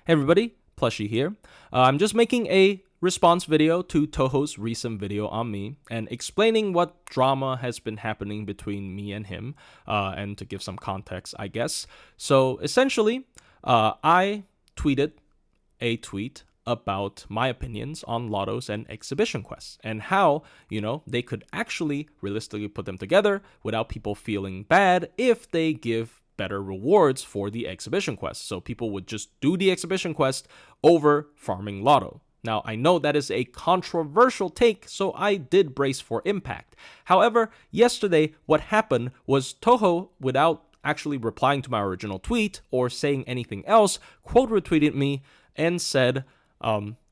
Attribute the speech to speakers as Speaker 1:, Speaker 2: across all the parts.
Speaker 1: Hey everybody, Plushy here. I'm just making a response video to Toho's recent video on me and explaining what drama has been happening between me and him, and to give some context, I guess. So essentially, I tweeted a tweet about my opinions on lottos and exhibition quests and how, they could actually realistically put them together without people feeling bad if they give better rewards for the exhibition quest. So people would just do the exhibition quest over farming lotto. Now, I know that is a controversial take, so I did brace for impact. However, yesterday, what happened was Toho, without actually replying to my original tweet or saying anything else, quote retweeted me and said,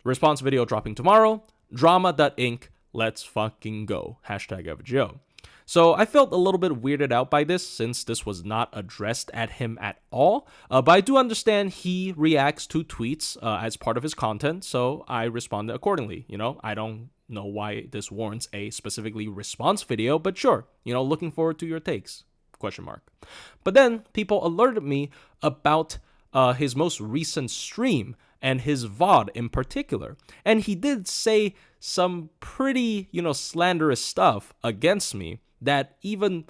Speaker 1: response video dropping tomorrow, drama.inc, let's fucking go, #FGO. So I felt a little bit weirded out by this since this was not addressed at him at all, but I do understand he reacts to tweets as part of his content, so I responded accordingly. I don't know why this warrants a specifically response video, but sure, looking forward to your takes, ? But then people alerted me about his most recent stream and his VOD in particular. And he did say some pretty, slanderous stuff against me that even,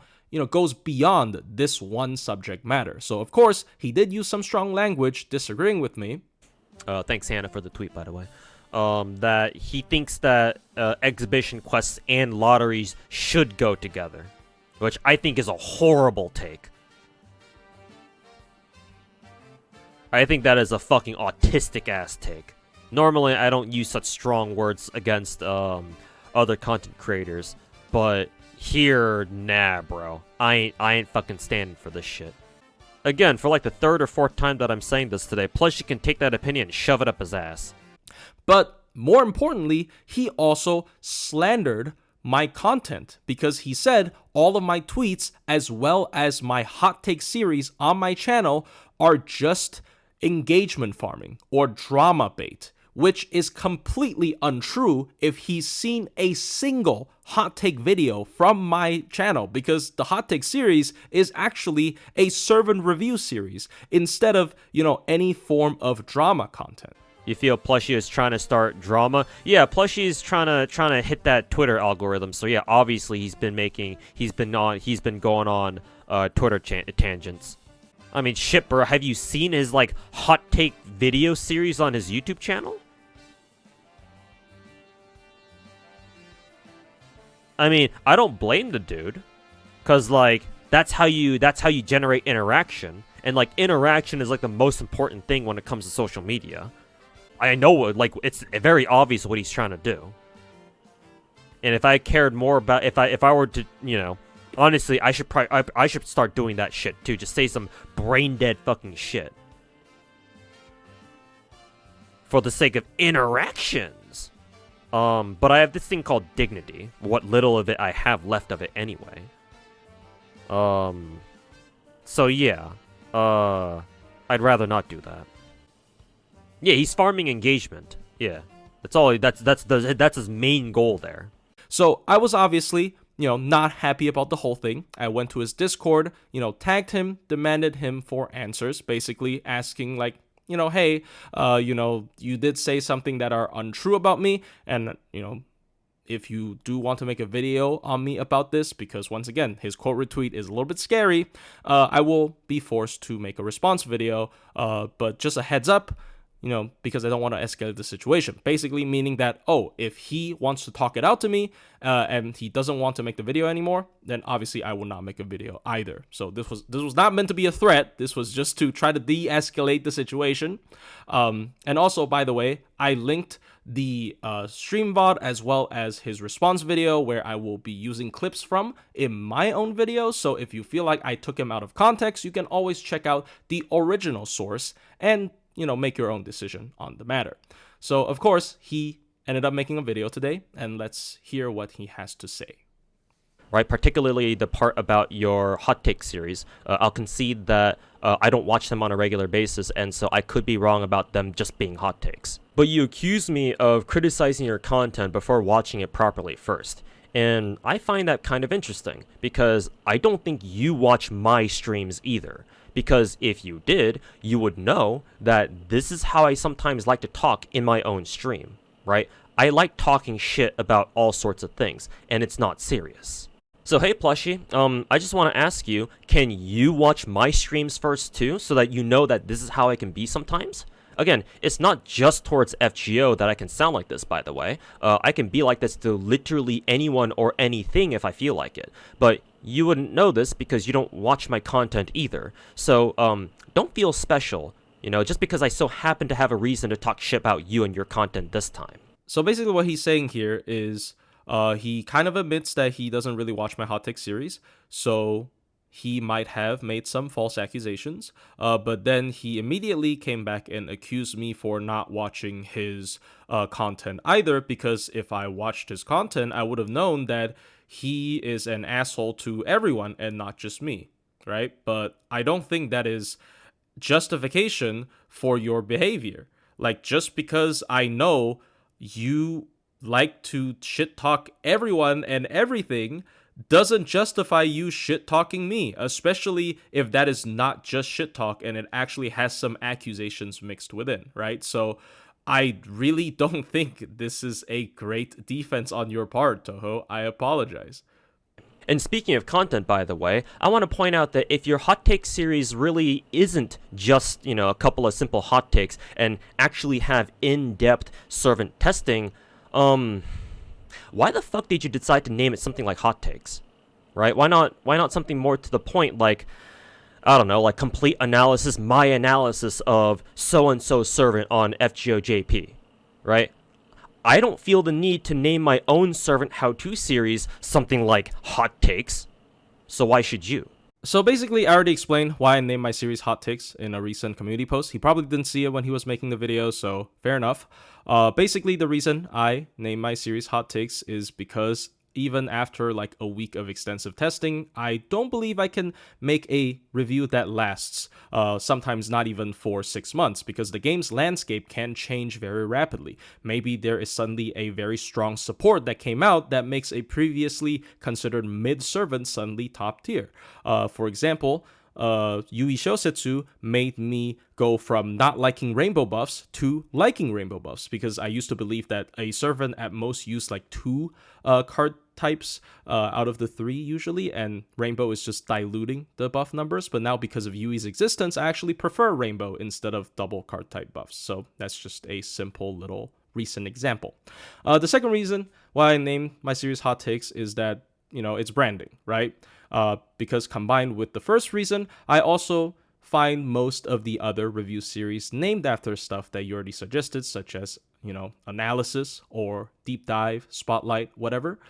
Speaker 1: goes beyond this one subject matter. So, of course, he did use some strong language disagreeing with me.
Speaker 2: Thanks, Hannah, for the tweet, by the way. That he thinks that exhibition quests and lotteries should go together, which I think is a horrible take. I think that is a fucking autistic-ass take. Normally, I don't use such strong words against other content creators, but here, nah, bro. I ain't fucking standing for this shit. Again, for like the third or fourth time that I'm saying this today, plus you can take that opinion and shove it up his ass.
Speaker 1: But more importantly, he also slandered my content because he said all of my tweets as well as my hot take series on my channel are just engagement farming or drama bait, which is completely untrue if he's seen a single hot take video from my channel, because the hot take series is actually a servant review series instead of, any form of drama content.
Speaker 2: You feel Plushy is trying to start drama? Yeah, Plushy is trying to hit that Twitter algorithm. So yeah, obviously he's been going on Twitter tangents. I mean, shit, bro. Have you seen his hot take video series on his YouTube channel? I mean, I don't blame the dude, cause that's how you generate interaction, and interaction is the most important thing when it comes to social media. I know, it's very obvious what he's trying to do. And if I cared more about, if I were to, honestly, I should start doing that shit too. Just say some brain dead fucking shit for the sake of interactions. But I have this thing called dignity. What little of it I have left of it anyway. So yeah, I'd rather not do that. Yeah, he's farming engagement. Yeah, that's all. That's his main goal there.
Speaker 1: So I was obviously, not happy about the whole thing. I went to his Discord, tagged him, demanded him for answers, basically asking hey, you did say something that are untrue about me, and, if you do want to make a video on me about this, because once again, his quote retweet is a little bit scary, I will be forced to make a response video, but just a heads up, because I don't want to escalate the situation. Basically meaning that, if he wants to talk it out to me, and he doesn't want to make the video anymore, then obviously I will not make a video either. So this was not meant to be a threat. This was just to try to de-escalate the situation. And also, by the way, I linked the stream VOD as well as his response video, where I will be using clips from in my own videos. So if you feel like I took him out of context, you can always check out the original source and make your own decision on the matter. So, of course, he ended up making a video today, and let's hear what he has to say.
Speaker 2: Right, particularly the part about your hot take series. I'll concede that I don't watch them on a regular basis, and so I could be wrong about them just being hot takes. But you accuse me of criticizing your content before watching it properly first. And I find that kind of interesting, because I don't think you watch my streams either. Because if you did, you would know that this is how I sometimes like to talk in my own stream, right? I like talking shit about all sorts of things, and it's not serious. So hey Plushie, I just want to ask you, can you watch my streams first too, so that you know that this is how I can be sometimes? Again, it's not just towards FGO that I can sound like this, by the way. I can be like this to literally anyone or anything if I feel like it. But you wouldn't know this because you don't watch my content either. So, don't feel special, just because I so happen to have a reason to talk shit about you and your content this time.
Speaker 1: So basically what he's saying here is he kind of admits that he doesn't really watch my Hot Take series, so he might have made some false accusations, but then he immediately came back and accused me for not watching his content either, because if I watched his content, I would have known that he is an asshole to everyone and not just me, right? But I don't think that is justification for your behavior. Like, just because I know you like to shit talk everyone and everything doesn't justify you shit talking me, especially if that is not just shit talk and it actually has some accusations mixed within, right? So I really don't think this is a great defense on your part, Toho. I apologize.
Speaker 2: And speaking of content, by the way, I want to point out that if your hot take series really isn't just, a couple of simple hot takes and actually have in-depth servant testing, why the fuck did you decide to name it something like Hot Takes? Right? Why not something more to the point, like, I don't know, like complete analysis, my analysis of so-and-so servant on FGOJP, right? I don't feel the need to name my own servant how-to series something like Hot Takes, so why should you?
Speaker 1: So basically, I already explained why I named my series Hot Takes in a recent community post. He probably didn't see it when he was making the video, so fair enough. Basically, the reason I named my series Hot Takes is because even after like a week of extensive testing, I don't believe I can make a review that lasts, sometimes not even for 6 months, because the game's landscape can change very rapidly. Maybe there is suddenly a very strong support that came out that makes a previously considered mid-servant suddenly top tier. For example, Yui Shosetsu made me go from not liking rainbow buffs to liking rainbow buffs, because I used to believe that a servant at most used like 2 card types out of the 3 usually, and rainbow is just diluting the buff numbers. But now, because of Yui's existence, I actually prefer rainbow instead of double card type buffs. So that's just a simple little recent example. The second reason why I named my series Hot Takes is that, it's branding, right? Because combined with the first reason, I also find most of the other review series named after stuff that you already suggested, such as, analysis or deep dive, spotlight, whatever.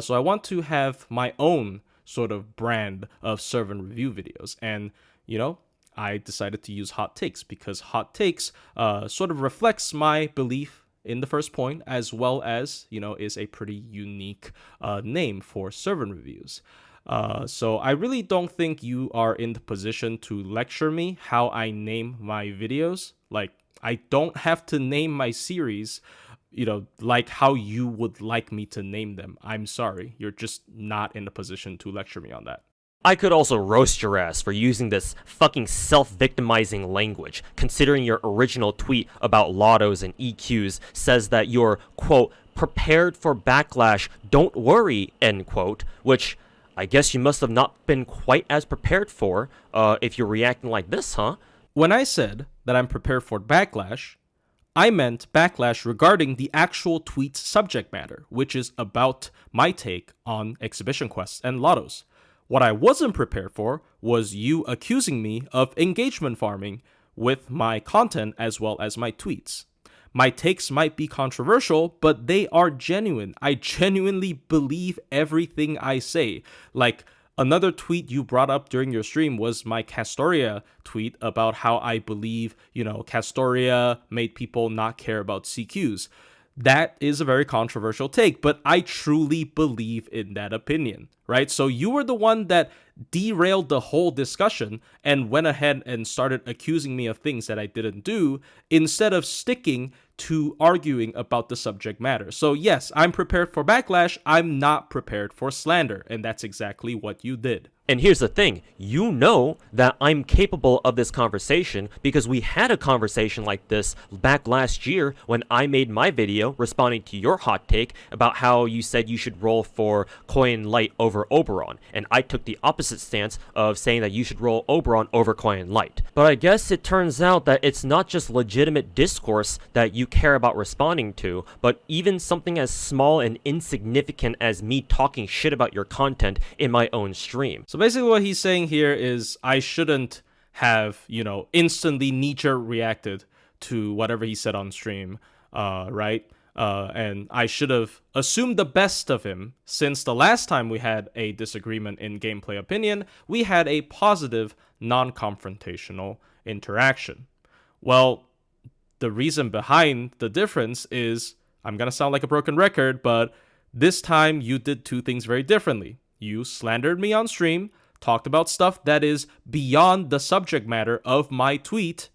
Speaker 1: So I want to have my own sort of brand of servant review videos. And, I decided to use Hot Takes because Hot Takes sort of reflects my belief in the first point, as well as, is a pretty unique name for servant reviews. So I really don't think you are in the position to lecture me how I name my videos. Like, I don't have to name my series, like how you would like me to name them. I'm sorry. You're just not in a position to lecture me on that.
Speaker 2: I could also roast your ass for using this fucking self-victimizing language, considering your original tweet about lottos and EQs says that you're, quote, prepared for backlash, don't worry, end quote, which I guess you must have not been quite as prepared for if you're reacting like this, huh?
Speaker 1: When I said that I'm prepared for backlash, I meant backlash regarding the actual tweet's subject matter, which is about my take on exhibition quests and lottos. What I wasn't prepared for was you accusing me of engagement farming with my content as well as my tweets. My takes might be controversial, but they are genuine. I genuinely believe everything I say. Like, another tweet you brought up during your stream was my Castoria tweet about how I believe, Castoria made people not care about CQs. That is a very controversial take, but I truly believe in that opinion, right? So you were the one that derailed the whole discussion and went ahead and started accusing me of things that I didn't do instead of sticking to arguing about the subject matter. So yes, I'm prepared for backlash. I'm not prepared for slander, and that's exactly what you did.
Speaker 2: And here's the thing, you know that I'm capable of this conversation because we had a conversation like this back last year when I made my video responding to your hot take about how you said you should roll for Koyan Light over Oberon. And I took the opposite stance of saying that you should roll Oberon over Koyan Light. But I guess it turns out that it's not just legitimate discourse that you care about responding to, but even something as small and insignificant as me talking shit about your content in my own stream.
Speaker 1: So basically what he's saying here is I shouldn't have, instantly knee-jerk reacted to whatever he said on stream, right? And I should have assumed the best of him, since the last time we had a disagreement in gameplay opinion, we had a positive, non-confrontational interaction. Well, the reason behind the difference is, I'm gonna sound like a broken record, but this time you did two things very differently. You slandered me on stream, talked about stuff that is beyond the subject matter of my tweet,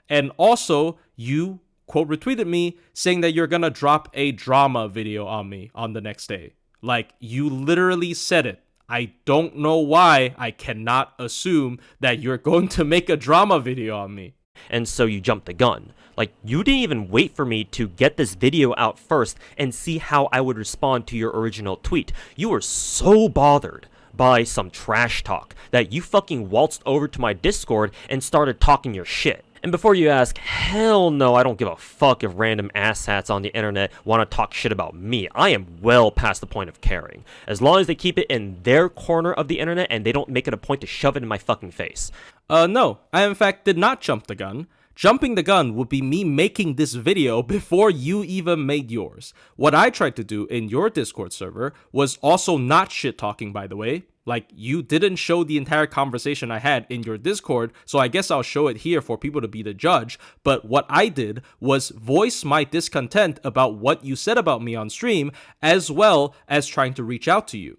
Speaker 1: and also you quote retweeted me saying that you're gonna drop a drama video on me on the next day. Like, you literally said it. I don't know why I cannot assume that you're going to make a drama video on me.
Speaker 2: And so you jumped the gun. Like, you didn't even wait for me to get this video out first and see how I would respond to your original tweet. You were so bothered by some trash talk that you fucking waltzed over to my Discord and started talking your shit. And before you ask, hell no, I don't give a fuck if random asshats on the internet want to talk shit about me. I am well past the point of caring. As long as they keep it in their corner of the internet and they don't make it a point to shove it in my fucking face.
Speaker 1: No, I in fact did not jump the gun. Jumping the gun would be me making this video before you even made yours. What I tried to do in your Discord server was also not shit-talking, by the way. Like, you didn't show the entire conversation I had in your Discord, so I guess I'll show it here for people to be the judge. But what I did was voice my discontent about what you said about me on stream, as well as trying to reach out to you,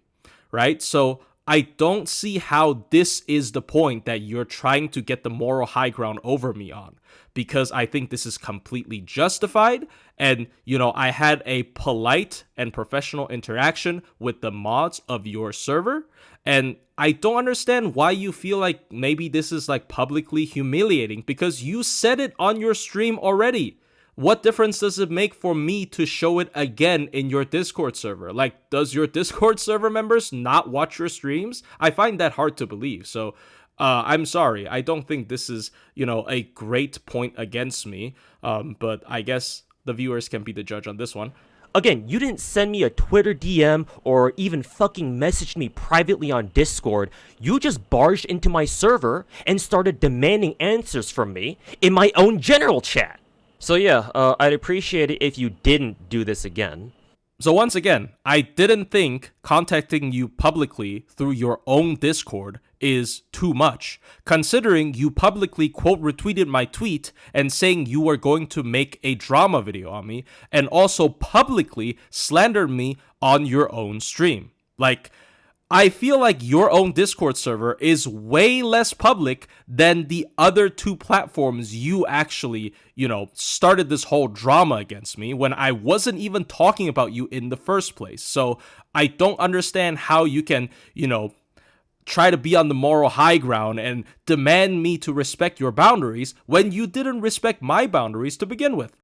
Speaker 1: right? So I don't see how this is the point that you're trying to get the moral high ground over me on, because I think this is completely justified. And, I had a polite and professional interaction with the mods of your server. And I don't understand why you feel like maybe this is like publicly humiliating, because you said it on your stream already. What difference does it make for me to show it again in your Discord server? Like, does your Discord server members not watch your streams? I find that hard to believe. So I'm sorry. I don't think this is, a great point against me. But I guess the viewers can be the judge on this one.
Speaker 2: Again, you didn't send me a Twitter DM or even fucking message me privately on Discord. You just barged into my server and started demanding answers from me in my own general chat. So yeah, I'd appreciate it if you didn't do this again.
Speaker 1: So once again, I didn't think contacting you publicly through your own Discord is too much, considering you publicly quote retweeted my tweet and saying you were going to make a drama video on me, and also publicly slandered me on your own stream. Like, I feel like your own Discord server is way less public than the other two platforms you actually, started this whole drama against me when I wasn't even talking about you in the first place. So I don't understand how you can, try to be on the moral high ground and demand me to respect your boundaries when you didn't respect my boundaries to begin with.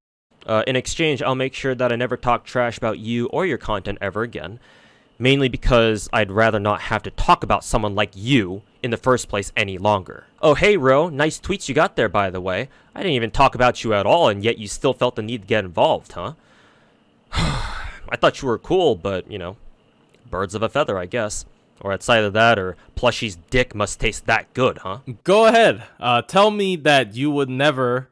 Speaker 2: In exchange, I'll make sure that I never talk trash about you or your content ever again. Mainly because I'd rather not have to talk about someone like you in the first place any longer. Oh hey Ro, nice tweets you got there by the way. I didn't even talk about you at all and yet you still felt the need to get involved, huh? I thought you were cool, but, birds of a feather, I guess. Or it's either that or Plushie's dick must taste that good, huh?
Speaker 1: Go ahead. Tell me that you would never,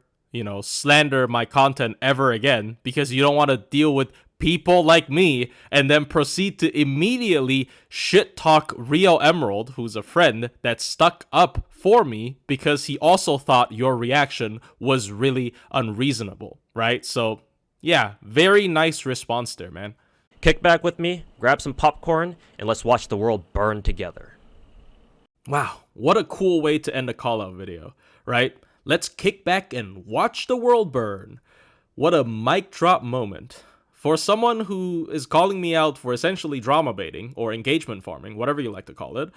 Speaker 1: slander my content ever again because you don't want to deal with people like me, and then proceed to immediately shit talk Rio Emerald, who's a friend that stuck up for me because he also thought your reaction was really unreasonable, right? So yeah, very nice response there, man.
Speaker 2: Kick back with me, grab some popcorn, and let's watch the world burn together.
Speaker 1: Wow, what a cool way to end a call-out video, right? Let's kick back and watch the world burn. What a mic drop moment. for someone who is calling me out for essentially drama baiting or engagement farming, whatever you like to call it,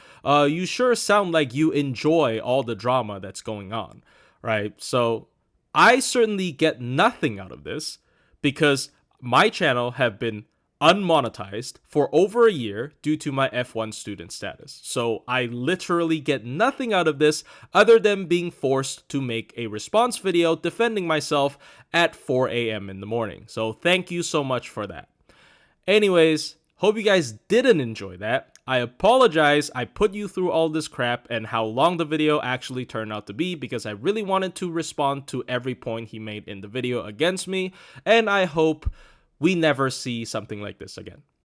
Speaker 1: you sure sound like you enjoy all the drama that's going on, right? So I certainly get nothing out of this because my channel have been unmonetized for over a year due to my F1 student status. So I literally get nothing out of this other than being forced to make a response video defending myself at 4 a.m. in the morning. So thank you so much for that. Anyways, hope you guys didn't enjoy that. I apologize I put you through all this crap and how long the video actually turned out to be because I really wanted to respond to every point he made in the video against me, and I hope we never see something like this again.